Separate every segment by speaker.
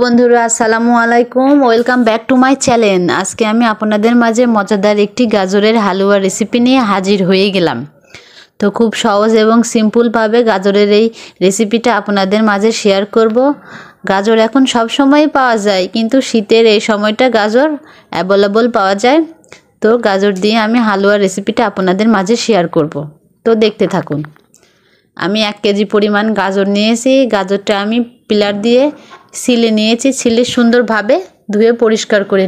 Speaker 1: বন্ধুরা আসসালামু আলাইকুম, welcome back to my channel. আজকে আমি আপনাদের মাঝে মজাদার একটি গাজরের হালুয়া রেসিপি নিয়ে হাজির হয়ে গেলাম। তো খুব সহজ এবং সিম্পলভাবে গাজরের এই রেসিপিটা আপনাদের মাঝে শেয়ার করব। গাজর এখন সব সময় পাওয়া যায়, কিন্তু শীতের এই সময়টা গাজর অ্যাভেলেবল পাওয়া যায়। তো গাজর দিয়ে আমি হালুয়া রেসিপিটা আপনাদের মাঝে শেয়ার করব। তো দেখতে থাকুন। আমি 1 কেজি পরিমাণ গাজর নিয়েছি। গাজরটা আমি পিলার দিয়ে ছিলে নিয়েছি, ছিলে সুন্দরভাবে ধুয়ে পরিষ্কার করে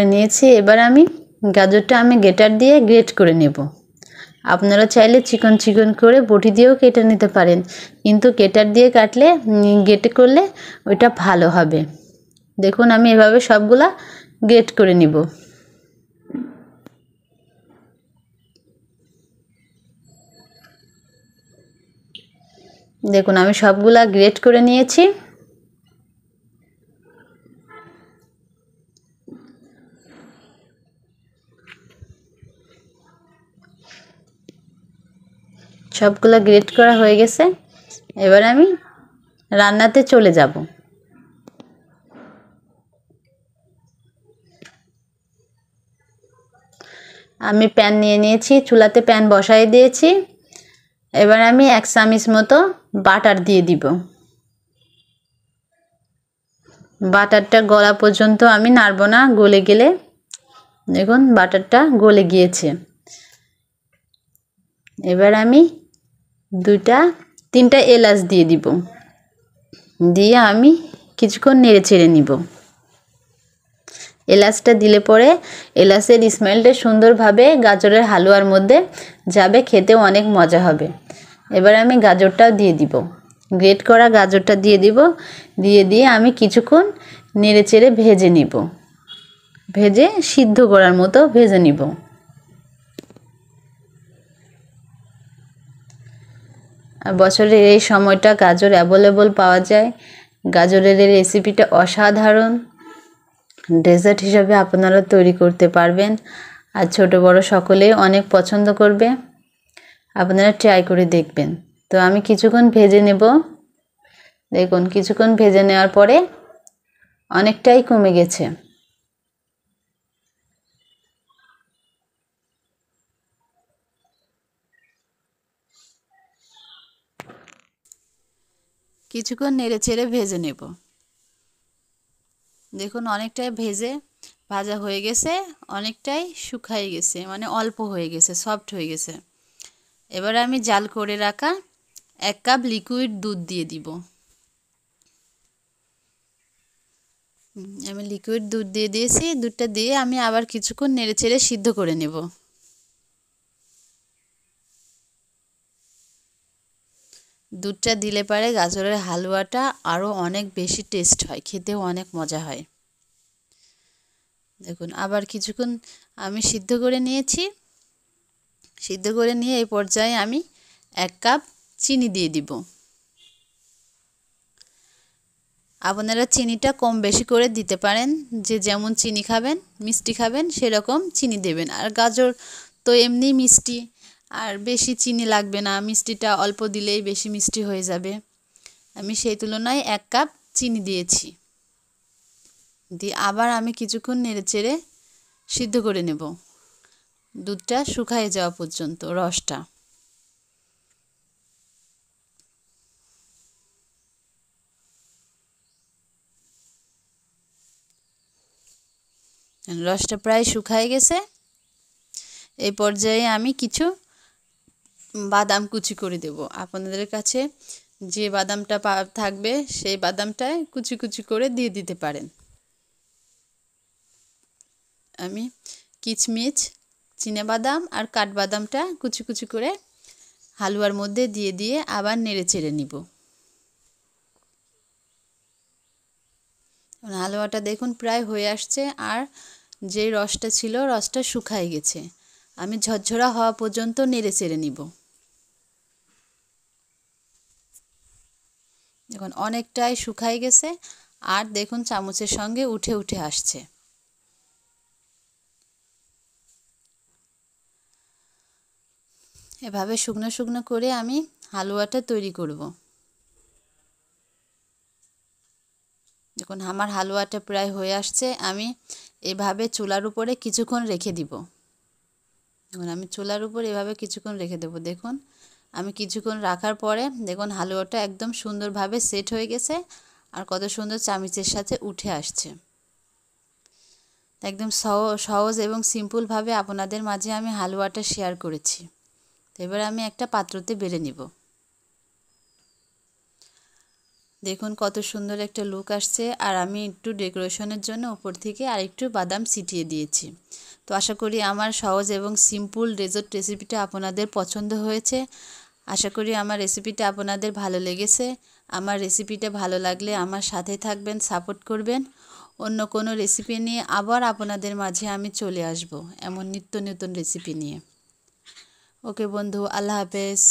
Speaker 1: নিয়েছি। এবার আমি গাজরটা গ্রেটার দিয়ে গ্রেট করে নেব। আপনারা চাইলে চিকন চিকন করে বটি দিয়েও কেটে নিতে পারেন, কিন্তু গ্রেটার দিয়ে কাটলে গ্রেট করলে ওইটা ভালো হবে। দেখুন আমি এভাবে সবগুলা গ্রেট করে নিব। দেখুন আমি সবগুলা গ্রেট করে নিয়েছি। সবগুলা গ্রেট করা হয়ে গেছে। এবার আমি রান্নাতে চলে যাব। আমি প্যান নিয়ে নিয়েছি, চুলাতে প্যান বসাই দিয়েছি। এবার আমি 1 চামচ মতো বাটার দিয়ে দিব। বাটারটা গলা পর্যন্ত আমি নাড়ব না, গলে গেলে দেখুন বাটারটা গলে গিয়েছে। এবার আমি 2-3টা এলাচ দিয়ে দিব, দিয়ে আমি কিছুক্ষণ নেড়ে চেড়ে নিব। এলাচটা দিলে পরে এলাচের স্মেলটা সুন্দরভাবে গাজরের হালুয়ার মধ্যে যাবে, খেতেও অনেক মজা হবে। এবার আমি গাজরটাও দিয়ে দিব, গ্রেট করা গাজরটা দিয়ে দিব। দিয়ে আমি কিছুক্ষণ নেড়ে চেড়ে ভেজে নিব, ভেজে সিদ্ধ করার মতো ভেজে নিব। আর বছরের এই সময়টা গাজর অ্যাভেলেবল পাওয়া যায়। গাজরের এই রেসিপিটা অসাধারণ, ডেজার্ট হিসাবে আপনারা তৈরি করতে পারবেন, আর ছোট বড় সকলেই অনেক পছন্দ করবে। আপনারা ট্রাই করে দেখবেন। তো আমি কিছুক্ষণ ভেজে নেব। দেখুন কিছুক্ষণ ভেজে নেওয়ার পরে অনেকটাই কমে গেছে। কিছুক্ষণ নেড়ে চেড়ে ভেজে নেব। দেখুন অনেকটাই ভাজা হয়ে গেছে, অনেকটাই শুকায় গেছে, মানে অল্প হয়ে গেছে, সফট হয়ে গেছে। এবার আমি জাল করে রাখা 1 কাপ লিকুইড দুধ দিয়ে দিব। আমি লিকুইড দুধ দিয়ে দিয়েছি। দুধটা দিয়ে আমি আবার কিছুক্ষণ নেড়ে চেড়ে সিদ্ধ করে নেব। দুধটা দিলে পারে গাজরের হালুয়াটা আরও অনেক বেশি টেস্ট হয়, খেতেও অনেক মজা হয়। দেখুন আবার কিছুক্ষণ আমি সিদ্ধ করে নিয়েছি। সিদ্ধ করে নিয়ে এই পর্যায়ে আমি 1 কাপ চিনি দিয়ে দিব। আপনারা চিনিটা কম বেশি করে দিতে পারেন, যে যেমন চিনি খাবেন, মিষ্টি খাবেন সেরকম চিনি দেবেন। আর গাজর তো এমনি মিষ্টি, আর বেশি চিনি লাগবে না, মিষ্টিটা অল্প দিলেই বেশি মিষ্টি হয়ে যাবে। আমি সেই তুলনায় 1 কাপ চিনি দিয়েছি। দিয়ে আবার আমি কিছুক্ষণ নেড়েচেড়ে সিদ্ধ করে নেব, দুধটা শুকিয়ে যাওয়া পর্যন্ত রসটা। রসটা প্রায় শুকিয়ে গেছে। এই পর্যায়ে আমি কিছু বাদাম কুচি করে দেব। আপনাদের কাছে যে বাদামটা থাকবে সেই বাদামটাই কুচি কুচি করে দিয়ে দিতে পারেন। আমি কিচমিচ, চিনাবাদাম আর কাঠবাদামটা কুচি কুচি করে হালুয়ার মধ্যে দিয়ে আবার নেড়ে চেড়ে নিব। হালুয়াটা দেখুন প্রায় হয়ে আসছে, আর যে রসটা ছিল রসটা শুকিয়ে গেছে। আমি ঝরঝরা হওয়া পর্যন্ত নেড়ে চেড়ে নিব। দেখুন অনেকটাই শুকিয়ে গেছে, আর দেখুন চামচের সঙ্গে উঠে উঠে আসছে। এভাবে শুকনো শুকনো করে আমি হালুয়াটা তৈরি করব। দেখুন আমার হালুয়াটা প্রায় হয়ে আসছে। আমি এভাবে চুলার উপরে কিছুক্ষণ রেখে দিব। দেখুন আমি চুলার উপর এভাবে কিছুক্ষণ রেখে দেবো। দেখুন আমি কিছুক্ষণ রাখার পরে দেখুন হালুয়াটা একদম সুন্দরভাবে সেট হয়ে গেছে আর কত সুন্দর চামিচের সাথে উঠে আসছে। একদম সহজ এবং সিম্পলভাবে আপনাদের মাঝে আমি হালুয়াটা শেয়ার করেছি। তো এবার আমি একটা পাত্রতে বেলে নিব। দেখুন কত সুন্দর একটা লুক আসছে আর আমি একটু ডেকোরেশনের জন্য উপর থেকে আরেকটু বাদাম ছিটিয়ে দিয়েছি। তো আশা করি আমার সহজ এবং সিম্পল ডেজার্ট রেসিপিটা আপনাদের পছন্দ হয়েছে। আশা করি আমার রেসিপিটা আপনাদের ভালো লেগেছে। আমার রেসিপিটা ভালো লাগলে আমার সাথে থাকবেন, সাপোর্ট করবেন। অন্য কোনো রেসিপি নিয়ে আবার আপনাদের মাঝে আমি চলে আসব, এমন নিত্য নতুন রেসিপি নিয়ে। ওকে বন্ধু, আল্লাহ হাফেজ।